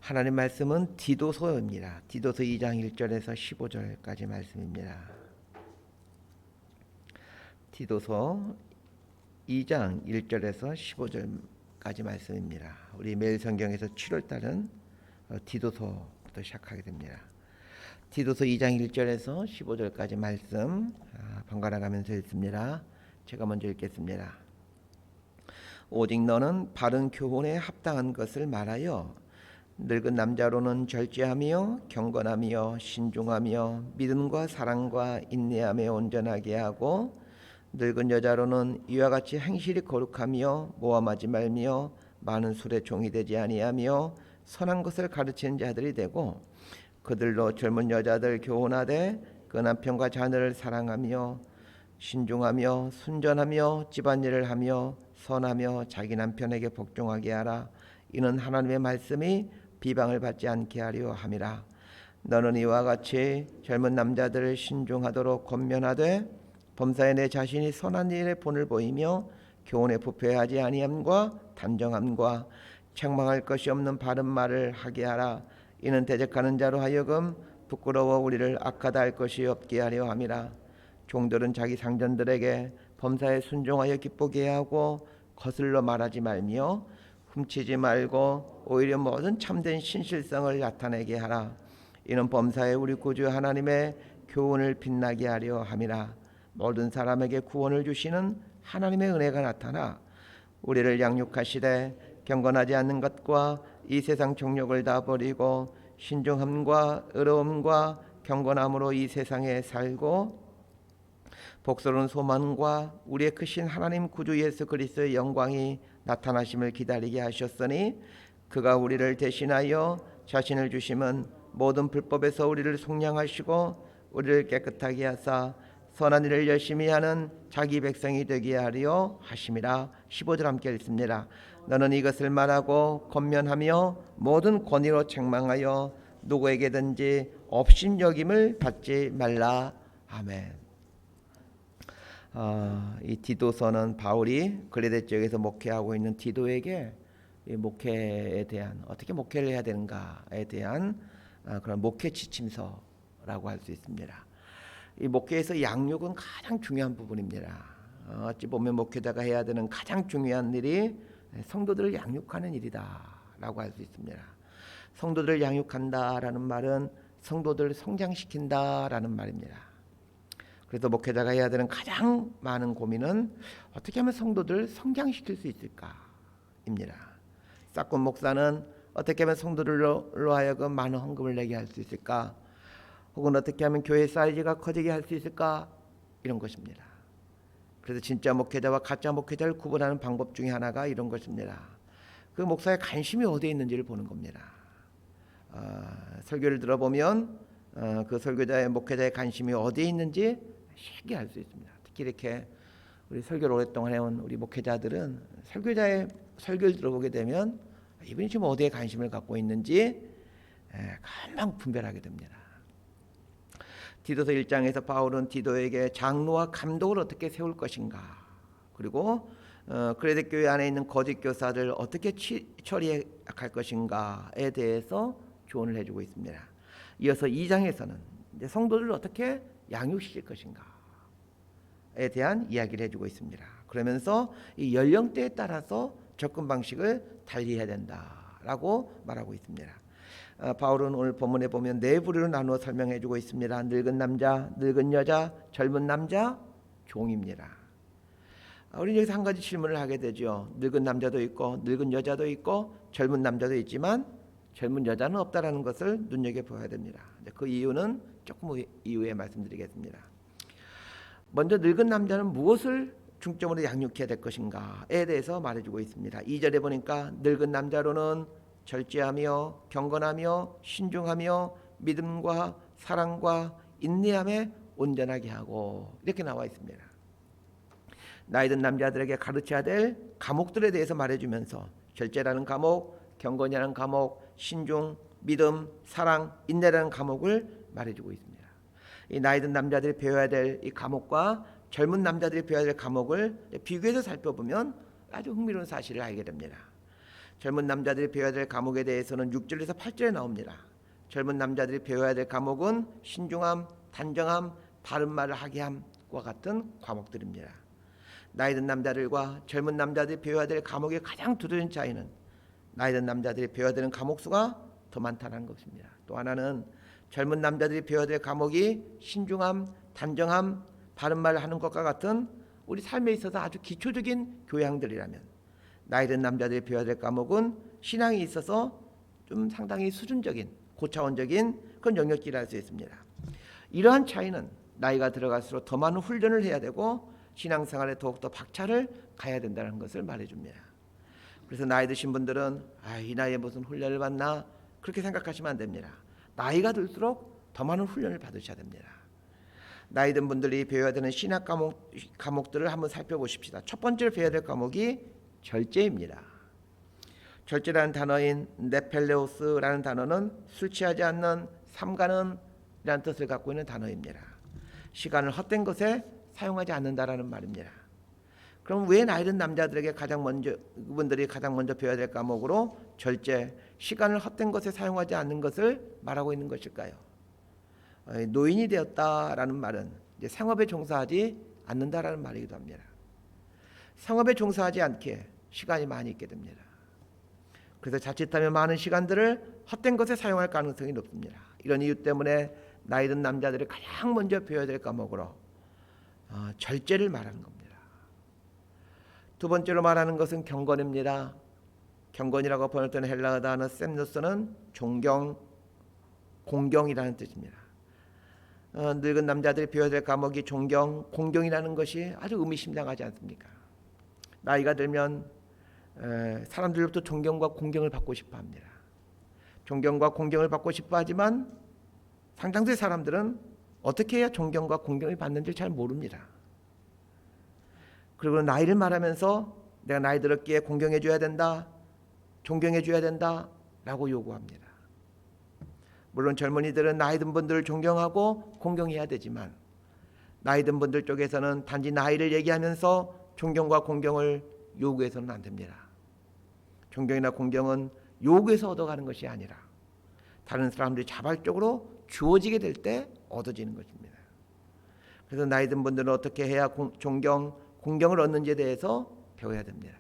하나님 말씀은 디도서입니다. 디도서 2장 1절에서 15절까지 말씀입니다. 디도서 2장 1절에서 15절까지 말씀입니다. 우리 매일 성경에서 7월달은 디도서부터 시작하게 됩니다. 디도서 2장 1절에서 15절까지 말씀 번갈아 가면서 읽습니다. 제가 먼저 읽겠습니다. 오직 너는 바른 교훈에 합당한 것을 말하여 늙은 남자로는 절제하며 경건하며 신중하며 믿음과 사랑과 인내하며 온전하게 하고 늙은 여자로는 이와 같이 행실이 거룩하며 모함하지 말며 많은 술에 종이 되지 아니하며 선한 것을 가르치는 자들이 되고 그들로 젊은 여자들 교훈하되 그 남편과 자녀를 사랑하며 신중하며 순전하며 집안일을 하며 선하며 자기 남편에게 복종하게 하라. 이는 하나님의 말씀이 비방을 받지 않게 하려 함이라. 너는 이와 같이 젊은 남자들을 신중하도록 권면하되 범사에 내 자신이 선한 일에 본을 보이며 교훈에 부패하지 아니함과 단정함과 책망할 것이 없는 바른 말을 하게 하라. 이는 대적하는 자로 하여금 부끄러워 우리를 악하다 할 것이 없게 하려 함이라. 종들은 자기 상전들에게 범사에 순종하여 기쁘게 하고 거슬러 말하지 말며 훔치지 말고 오히려 모든 참된 신실성을 나타내게 하라. 이는 범사에 우리 구주 하나님의 교훈을 빛나게 하려 함이라. 모든 사람에게 구원을 주시는 하나님의 은혜가 나타나 우리를 양육하시되 경건하지 않는 것과 이 세상 정욕을 다 버리고 신중함과 의로움과 경건함으로 이 세상에 살고 복스러운 소망과 우리의 크신 하나님 구주 예수 그리스도의 영광이 나타나심을 기다리게 하셨으니 그가 우리를 대신하여 자신을 주심은 모든 불법에서 우리를 속량하시고 우리를 깨끗하게 하사 선한 일을 열심히 하는 자기 백성이 되게 하려 하심이라. 15절 함께 읽습니다. 너는 이것을 말하고 권면하며 모든 권위로 책망하여 누구에게든지 업신여김을 받지 말라. 아멘. 이 디도서는 바울이 그레데 지역에서 목회하고 있는 디도에게 이 목회에 대한 어떻게 목회를 해야 되는가에 대한 그런 목회 지침서라고 할 수 있습니다. 이 목회에서 양육은 가장 중요한 부분입니다. 어찌 보면 목회자가 해야 되는 가장 중요한 일이 성도들을 양육하는 일이다라고 할 수 있습니다. 성도들을 양육한다라는 말은 성도들을 성장시킨다라는 말입니다. 그래서 목회자가 해야 되는 가장 많은 고민은 어떻게 하면 성도들을 성장시킬 수 있을까입니다. 싹군 목사는 어떻게 하면 성도들로 하여금 많은 헌금을 내게 할 수 있을까? 혹은 어떻게 하면 교회 사이즈가 커지게 할 수 있을까? 이런 것입니다. 그래서 진짜 목회자와 가짜 목회자를 구분하는 방법 중에 하나가 이런 것입니다. 그 목사의 관심이 어디에 있는지를 보는 겁니다. 설교를 들어보면 그 설교자의 목회자의 관심이 어디에 있는지 쉽게 알 수 있습니다. 특히 이렇게 우리 설교를 오랫동안 해온 우리 목회자들은 설교자의 설교를 들어보게 되면 이분이 지금 어디에 관심을 갖고 있는지 금방 분별하게 됩니다. 디도서 1장에서 바울은 디도에게 장로와 감독을 어떻게 세울 것인가, 그리고 그레데 교회 안에 있는 거짓 교사들 어떻게 처리할 것인가에 대해서 조언을 해주고 있습니다. 이어서 2장에서는 성도들을 어떻게 양육시킬 것인가에 대한 이야기를 해주고 있습니다. 그러면서 이 연령대에 따라서 접근 방식을 달리해야 된다라고 말하고 있습니다. 바울은 오늘 본문에 보면 네 부류로 나누어 설명해주고 있습니다. 늙은 남자, 늙은 여자, 젊은 남자, 종입니다. 우리 여기서 한 가지 질문을 하게 되죠. 늙은 남자도 있고 늙은 여자도 있고 젊은 남자도 있지만 젊은 여자는 없다라는 것을 눈여겨보아야 됩니다. 그 이유는 조금 이후에 말씀드리겠습니다. 먼저 늙은 남자는 무엇을 중점으로 양육해야 될 것인가에 대해서 말해주고 있습니다. 2절에 보니까 늙은 남자로는 절제하며 경건하며 신중하며 믿음과 사랑과 인내함에 온전하게 하고 이렇게 나와 있습니다. 나이든 남자들에게 가르쳐야 될 과목들에 대해서 말해주면서 절제라는 과목, 경건이라는 과목, 신중, 믿음, 사랑, 인내라는 과목을 말해주고 있습니다. 이 나이든 남자들이 배워야 될 이 과목과 젊은 남자들이 배워야 될 과목을 비교해서 살펴보면 아주 흥미로운 사실을 알게 됩니다. 젊은 남자들이 배워야 될 과목에 대해서는 6절에서 8절에 나옵니다. 젊은 남자들이 배워야 될 과목은 신중함, 단정함, 바른 말을 하게 함과 같은 과목들입니다. 나이 든 남자들과 젊은 남자들이 배워야 될 과목의 가장 두드러진 차이는 나이 든 남자들이 배워야 되는 과목 수가 더 많다는 것입니다. 또 하나는 젊은 남자들이 배워야 될 과목이 신중함, 단정함, 바른 말을 하는 것과 같은 우리 삶에 있어서 아주 기초적인 교양들이라면, 나이 든 남자들이 배워야 될 과목은 신앙에 있어서 좀 상당히 수준적인 고차원적인 그런 영역이라 할 수 있습니다. 이러한 차이는 나이가 들어갈수록 더 많은 훈련을 해야 되고 신앙생활에 더욱더 박차를 가야 된다는 것을 말해줍니다. 그래서 나이 드신 분들은 이 나이에 무슨 훈련을 받나 그렇게 생각하시면 안 됩니다. 나이가 들수록 더 많은 훈련을 받으셔야 됩니다. 나이 든 분들이 배워야 되는 신학 과목들을 한번 살펴보십시다. 첫 번째로 배워야 될 과목이 절제입니다. 절제라는 단어인 네펠레오스라는 단어는 술 취하지 않는 삼가는이라는 뜻을 갖고 있는 단어입니다. 시간을 헛된 것에 사용하지 않는다라는 말입니다. 그럼 왜 나이 든 남자들에게 그분들이 가장 먼저 배워야 될 과목으로 절제, 시간을 헛된 것에 사용하지 않는 것을 말하고 있는 것일까요? 노인이 되었다라는 말은 이제 생업에 종사하지 않는다라는 말이기도 합니다. 생업에 종사하지 않게 시간이 많이 있게 됩니다. 그래서 자칫하면 많은 시간들을 헛된 것에 사용할 가능성이 높습니다. 이런 이유 때문에 나이 든 남자들이 가장 먼저 배워야 될 과목으로 절제를 말하는 겁니다. 두 번째로 말하는 것은 경건입니다. 경건이라고 번역된 헬라어 단어 셈노스는 존경, 공경이라는 뜻입니다. 늙은 남자들이 배워야 될 과목이 존경, 공경이라는 것이 아주 의미심장하지 않습니까? 나이가 들면 사람들로부터 존경과 공경을 받고 싶어 합니다. 존경과 공경을 받고 싶어 하지만 상당수의 사람들은 어떻게 해야 존경과 공경을 받는지 잘 모릅니다. 그리고 나이를 말하면서 내가 나이 들었기에 공경해 줘야 된다, 존경해 줘야 된다 라고 요구합니다. 물론 젊은이들은 나이 든 분들을 존경하고 공경해야 되지만 나이 든 분들 쪽에서는 단지 나이를 얘기하면서 존경과 공경을 요구해서는 안 됩니다. 존경이나 공경은 요구해서 얻어가는 것이 아니라 다른 사람들이 자발적으로 주어지게 될 때 얻어지는 것입니다. 그래서 나이 든 분들은 어떻게 해야 존경, 공경을 얻는지에 대해서 배워야 됩니다.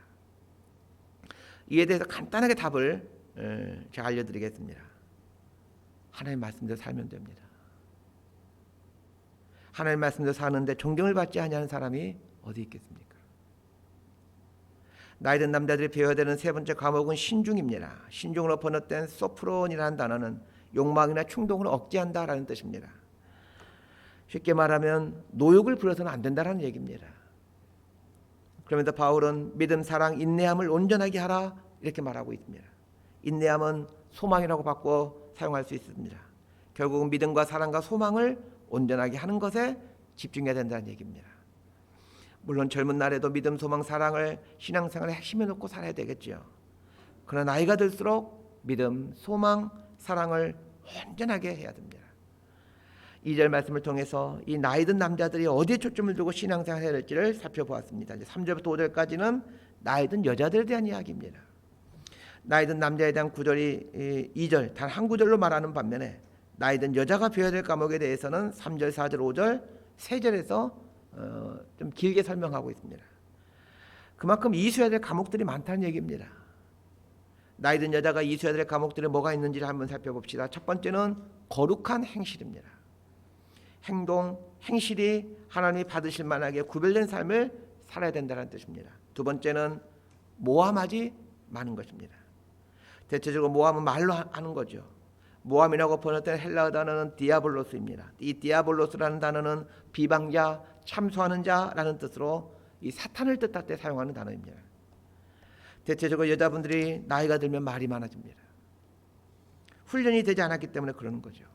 이에 대해서 간단하게 답을 제가 알려드리겠습니다. 하나님 말씀대로 살면 됩니다. 하나님 말씀대로 사는데 존경을 받지 아니하는 사람이 어디 있겠습니까? 나이 든 남자들이 배워야 되는 세 번째 과목은 신중입니다. 신중으로 번역된 소프론이라는 단어는 욕망이나 충동을 억제한다라는 뜻입니다. 쉽게 말하면 노욕을 부려서는 안 된다라는 얘기입니다. 그러면서 바울은 믿음, 사랑, 인내함을 온전하게 하라 이렇게 말하고 있습니다. 인내함은 소망이라고 바꿔 사용할 수 있습니다. 결국은 믿음과 사랑과 소망을 온전하게 하는 것에 집중해야 된다는 얘기입니다. 물론 젊은 날에도 믿음, 소망, 사랑을 신앙생활의 핵심에 놓고 살아야 되겠죠. 그러나 나이가 들수록 믿음, 소망, 사랑을 온전하게 해야 됩니다. 2절 말씀을 통해서 이 나이 든 남자들이 어디에 초점을 두고 신앙생활을 해야 될지를 살펴보았습니다. 이제 3절부터 5절까지는 나이 든 여자들에 대한 이야기입니다. 나이 든 남자에 대한 구절이 2절 단 한 구절로 말하는 반면에 나이 든 여자가 배워야 될 과목에 대해서는 3절, 4절, 5절, 3절에서 좀 길게 설명하고 있습니다. 그만큼 이수해야 될 과목들이 많다는 얘기입니다. 나이 든 여자가 이수해야 될 과목들이 뭐가 있는지를 한번 살펴봅시다. 첫 번째는 거룩한 행실입니다. 행동, 행실이 하나님이 받으실 만하게 구별된 삶을 살아야 된다는 뜻입니다. 두 번째는 모함하지 마는 것입니다. 대체적으로 모함은 말로 하는 거죠. 모함이라고 번역된 헬라어 단어는 디아볼로스입니다. 이 디아볼로스라는 단어는 비방자, 참소하는 자라는 뜻으로 이 사탄을 뜻할 때 사용하는 단어입니다. 대체적으로 여자분들이 나이가 들면 말이 많아집니다. 훈련이 되지 않았기 때문에 그러는 거죠.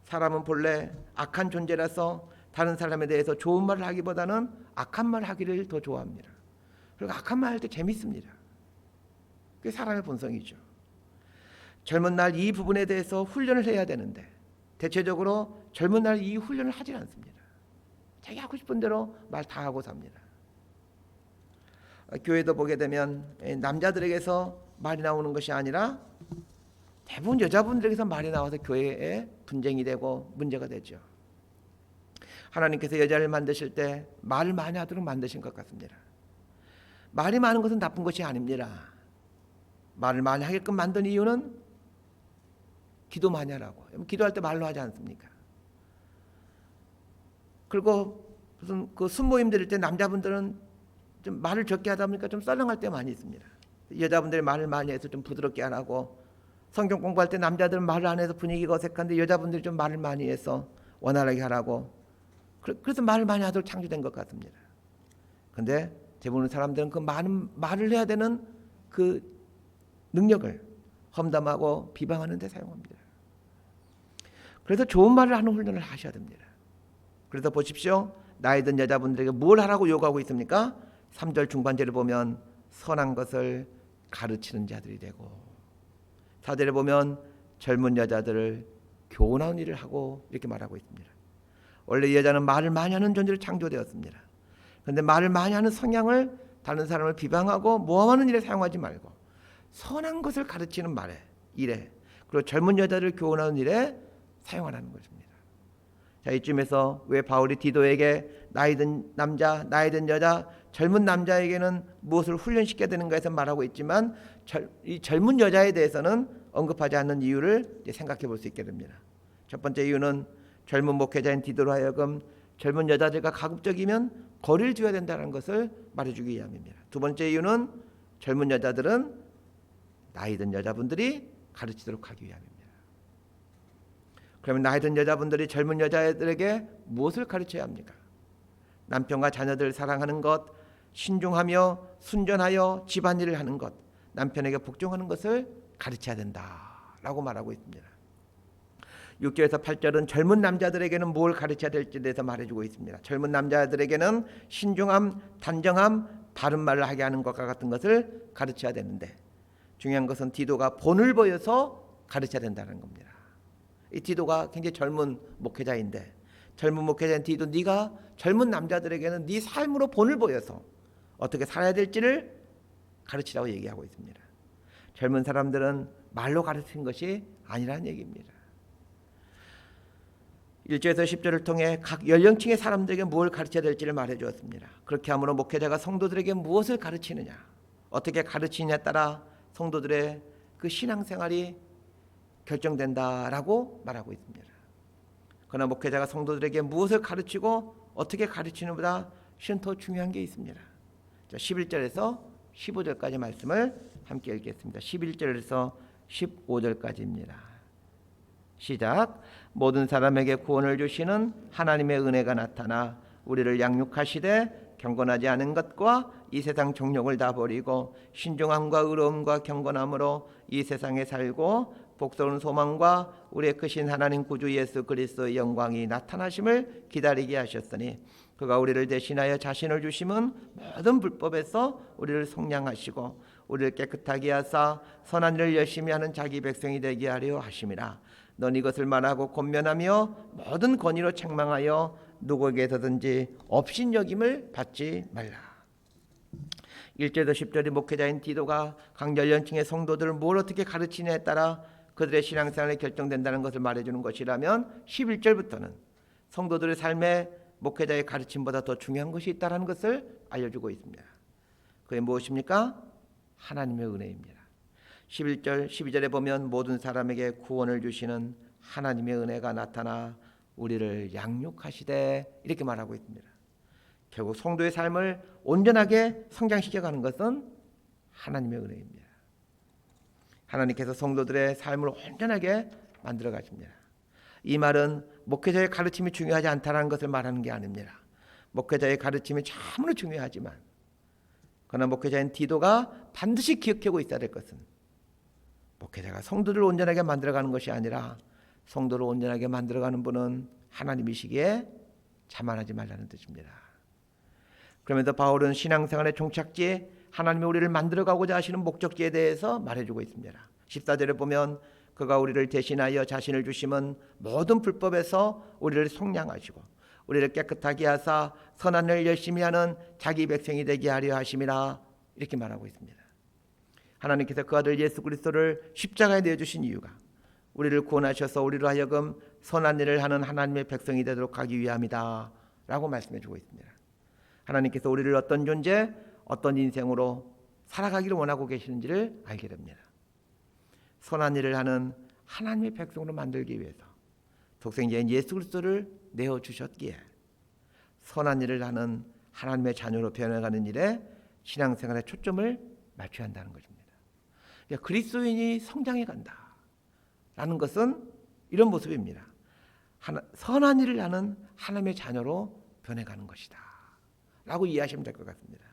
사람은 본래 악한 존재라서 다른 사람에 대해서 좋은 말을 하기보다는 악한 말을 하기를 더 좋아합니다. 그리고 악한 말 할 때 재밌습니다. 그게 사람의 본성이죠. 젊은 날 이 부분에 대해서 훈련을 해야 되는데 대체적으로 젊은 날 이 훈련을 하질 않습니다. 자기 하고 싶은 대로 말 다 하고 삽니다. 교회도 보게 되면 남자들에게서 말이 나오는 것이 아니라 대부분 여자분들에게서 말이 나와서 교회에 분쟁이 되고 문제가 되죠. 하나님께서 여자를 만드실 때 말을 많이 하도록 만드신 것 같습니다. 말이 많은 것은 나쁜 것이 아닙니다. 말을 많이 하게끔 만든 이유는 기도 많이 하라고. 기도할 때 말로 하지 않습니까? 그리고 무슨 그 순모임 드릴 때 남자분들은 좀 말을 적게 하다 보니까 좀 썰렁할 때 많이 있습니다. 여자분들이 말을 많이 해서 좀 부드럽게 안 하고, 성경 공부할 때 남자들은 말을 안 해서 분위기가 어색한데 여자분들이 좀 말을 많이 해서 원활하게 하라고, 그래서 말을 많이 하도록 창조된 것 같습니다. 근데 대부분 사람들은 그 많은 말을 해야 되는 그 능력을 험담하고 비방하는 데 사용합니다. 그래서 좋은 말을 하는 훈련을 하셔야 됩니다. 그래서 보십시오. 나이 든 여자분들에게 뭘 하라고 요구하고 있습니까? 3절 중반절에 보면 선한 것을 가르치는 자들이 되고, 4절에 보면 젊은 여자들을 교훈하는 일을 하고, 이렇게 말하고 있습니다. 원래 이 여자는 말을 많이 하는 존재로 창조되었습니다. 그런데 말을 많이 하는 성향을 다른 사람을 비방하고 모함하는 일에 사용하지 말고 선한 것을 가르치는 말에, 일에, 그리고 젊은 여자를 교훈하는 일에 사용하라는 것입니다. 자, 이쯤에서 왜 바울이 디도에게 나이 든 남자, 나이 든 여자, 젊은 남자에게는 무엇을 훈련시켜야 되는가 해서 말하고 있지만, 이 젊은 여자에 대해서는 언급하지 않는 이유를 생각해 볼 수 있게 됩니다. 첫 번째 이유는 젊은 목회자인 디도로 하여금 젊은 여자들과 가급적이면 거리를 두어야 된다는 것을 말해주기 위함입니다. 두 번째 이유는 젊은 여자들은 나이 든 여자분들이 가르치도록 하기 위함입니다. 그러면 나이 든 여자분들이 젊은 여자들에게 무엇을 가르쳐야 합니까? 남편과 자녀들을 사랑하는 것, 신중하며 순전하여 집안일을 하는 것, 남편에게 복종하는 것을 가르쳐야 된다라고 말하고 있습니다. 6절에서 8절은 젊은 남자들에게는 뭘 가르쳐야 될지에 대해서 말해주고 있습니다. 젊은 남자들에게는 신중함, 단정함, 바른 말을 하게 하는 것과 같은 것을 가르쳐야 되는데, 중요한 것은 디도가 본을 보여서 가르쳐야 된다는 겁니다. 이 디도가 굉장히 젊은 목회자인데, 젊은 목회자인 디도, 네가 젊은 남자들에게는 네 삶으로 본을 보여서 어떻게 살아야 될지를 가르치라고 얘기하고 있습니다. 젊은 사람들은 말로 가르치는 것이 아니라는 얘기입니다. 1절에서 10절을 통해 각 연령층의 사람들에게 뭘 가르쳐야 될지를 말해 주었습니다. 그렇게 함으로 목회자가 성도들에게 무엇을 가르치느냐, 어떻게 가르치느냐에 따라 성도들의 그 신앙생활이 결정된다라고 말하고 있습니다. 그러나 목회자가 성도들에게 무엇을 가르치고 어떻게 가르치는 보다 실은 더 중요한 게 있습니다. 자, 11절에서 15절까지 말씀을 함께 읽겠습니다. 11절에서 15절까지입니다. 시작. 모든 사람에게 구원을 주시는 하나님의 은혜가 나타나 우리를 양육하시되 경건하지 않은 것과 이 세상 정욕을 다 버리고 신중함과 의로움과 경건함으로 이 세상에 살고 복스러운 소망과 우리의 크신 하나님 구주 예수 그리스도의 영광이 나타나심을 기다리게 하셨으니, 그가 우리를 대신하여 자신을 주심은 모든 불법에서 우리를 속량하시고 우리를 깨끗하게 하사 선한 일을 열심히 하는 자기 백성이 되게 하려 하심이라. 넌 이것을 말하고 권면하며 모든 권위로 책망하여 누구에게서든지 업신여김을 받지 말라. 1절에서 10절의 목회자인 디도가 각 연령층의 성도들을 뭘 어떻게 가르치냐에 따라 그들의 신앙생활이 결정된다는 것을 말해주는 것이라면, 11절부터는 성도들의 삶에 목회자의 가르침보다 더 중요한 것이 있다는 것을 알려주고 있습니다. 그게 무엇입니까? 하나님의 은혜입니다. 11절, 12절에 보면 모든 사람에게 구원을 주시는 하나님의 은혜가 나타나 우리를 양육하시되, 이렇게 말하고 있습니다. 결국 성도의 삶을 온전하게 성장시켜가는 것은 하나님의 은혜입니다. 하나님께서 성도들의 삶을 온전하게 만들어 가십니다. 이 말은 목회자의 가르침이 중요하지 않다는 것을 말하는 게 아닙니다. 목회자의 가르침이 참으로 중요하지만, 그러나 목회자인 디도가 반드시 기억하고 있어야 될 것은, 목회자가 성도를 온전하게 만들어가는 것이 아니라 성도를 온전하게 만들어가는 분은 하나님이시기에 자만하지 말라는 뜻입니다. 그러면서 바울은 신앙생활의 종착지에 하나님이 우리를 만들어가고자 하시는 목적지에 대해서 말해주고 있습니다. 14절에 보면 그가 우리를 대신하여 자신을 주심은 모든 불법에서 우리를 속량하시고 우리를 깨끗하게 하사 선한 일을 열심히 하는 자기 백성이 되게 하려 하심이라, 이렇게 말하고 있습니다. 하나님께서 그 아들 예수 그리스도를 십자가에 내어주신 이유가 우리를 구원하셔서 우리로 하여금 선한 일을 하는 하나님의 백성이 되도록 하기 위함이다 라고 말씀해 주고 있습니다. 하나님께서 우리를 어떤 존재, 어떤 인생으로 살아가기를 원하고 계시는지를 알게 됩니다. 선한 일을 하는 하나님의 백성으로 만들기 위해서 독생자인 예수 그리스도를 내어주셨기에 선한 일을 하는 하나님의 자녀로 변해가는 일에 신앙생활에 초점을 맞춰야 한다는 것입니다. 그러니까 그리스도인이 성장해 간다라는 것은 이런 모습입니다. 선한 일을 하는 하나님의 자녀로 변해가는 것이다 라고 이해하시면 될 것 같습니다.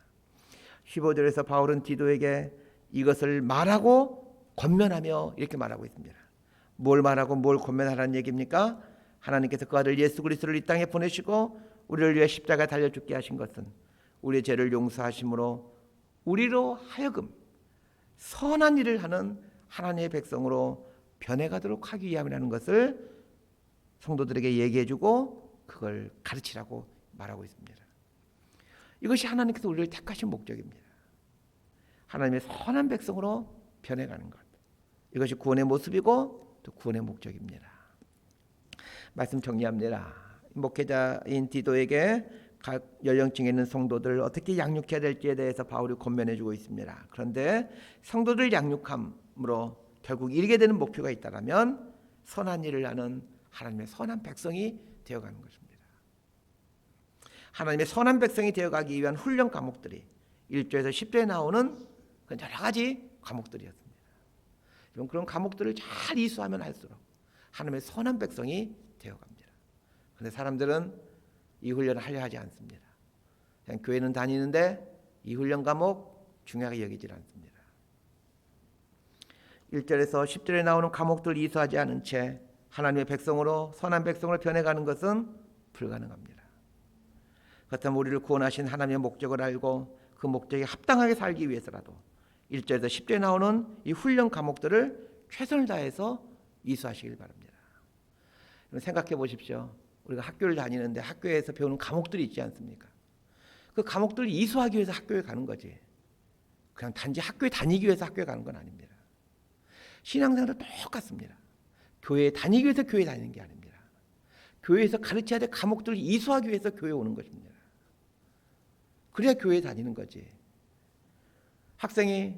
15절에서 바울은 디도에게 이것을 말하고 권면하며 이렇게 말하고 있습니다. 뭘 말하고 뭘 권면하라는 얘기입니까? 하나님께서 그 아들 예수 그리스도를 이 땅에 보내시고 우리를 위해 십자가에 달려 죽게 하신 것은 우리의 죄를 용서하심으로 우리로 하여금 선한 일을 하는 하나님의 백성으로 변해가도록 하기 위함이라는 것을 성도들에게 얘기해주고 그걸 가르치라고 말하고 있습니다. 이것이 하나님께서 우리를 택하신 목적입니다. 하나님의 선한 백성으로 변해가는 것, 이것이 구원의 모습이고 또 구원의 목적입니다. 말씀 정리합니다. 목회자인 디도에게 각 연령층에 있는 성도들을 어떻게 양육해야 될지에 대해서 바울이 권면해주고 있습니다. 그런데 성도들 양육함으로 결국 이르게 되는 목표가 있다면 선한 일을 하는 하나님의 선한 백성이 되어가는 것입니다. 하나님의 선한 백성이 되어가기 위한 훈련 과목들이 1절에서 10절에 나오는 여러 가지 과목들이었습니다. 그런 과목들을 잘 이수하면 할수록 하나님의 선한 백성이 되어갑니다. 그런데 사람들은 이 훈련을 하려 하지 않습니다. 그냥 교회는 다니는데 이 훈련 과목 중요하게 여기질 않습니다. 1절에서 10절에 나오는 과목들을 이수하지 않은 채 하나님의 백성으로 선한 백성으로 변해가는 것은 불가능합니다. 그렇다면 우리를 구원하신 하나님의 목적을 알고 그 목적에 합당하게 살기 위해서라도 1절에서 10절에 나오는 이 훈련 과목들을 최선을 다해서 이수하시길 바랍니다. 생각해 보십시오. 우리가 학교를 다니는데 학교에서 배우는 과목들이 있지 않습니까? 그 과목들을 이수하기 위해서 학교에 가는 거지. 그냥 단지 학교에 다니기 위해서 학교에 가는 건 아닙니다. 신앙생활도 똑같습니다. 교회에 다니기 위해서 교회에 다니는 게 아닙니다. 교회에서 가르쳐야 될 과목들을 이수하기 위해서 교회에 오는 것입니다. 그래야 교회에 다니는 거지. 학생이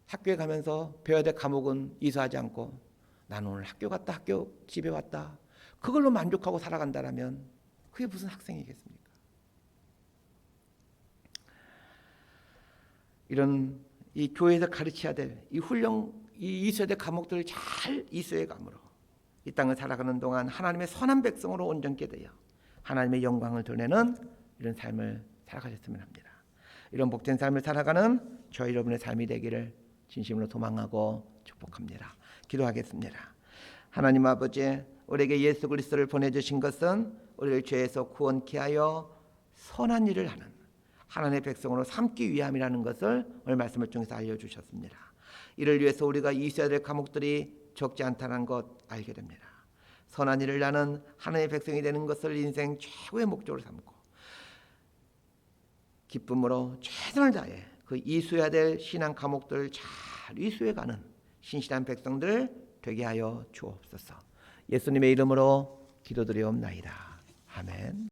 학교에 가면서 배워야 될 과목은 이수하지 않고 나는 오늘 학교 갔다 학교 집에 왔다 그걸로 만족하고 살아간다라면 그게 무슨 학생이겠습니까? 이런 이 교회에서 가르쳐야 될 이 훈련 이 이수해야 될 과목들을 잘 이수해 감으로 이 땅을 살아가는 동안 하나님의 선한 백성으로 온전케 되어 하나님의 영광을 드러내는 이런 삶을 살아가셨으면 합니다. 이런 복된 삶을 살아가는 저 여러분의 삶이 되기를 진심으로 소망하고 축복합니다. 기도하겠습니다. 하나님 아버지, 우리에게 예수 그리스도를 보내주신 것은 우리를 죄에서 구원케 하여 선한 일을 하는 하나님의 백성으로 삼기 위함이라는 것을 오늘 말씀을 통해서 알려주셨습니다. 이를 위해서 우리가 이수해야 될 과목들이 적지 않다는 것 알게 됩니다. 선한 일을 하는 하나님의 백성이 되는 것을 인생 최고의 목적으로 삼고 기쁨으로 최선을 다해 그 이수해야 될 신앙 과목들을 잘 이수해가는 신실한 백성들 되게 하여 주옵소서. 예수님의 이름으로 기도드리옵나이다. 아멘.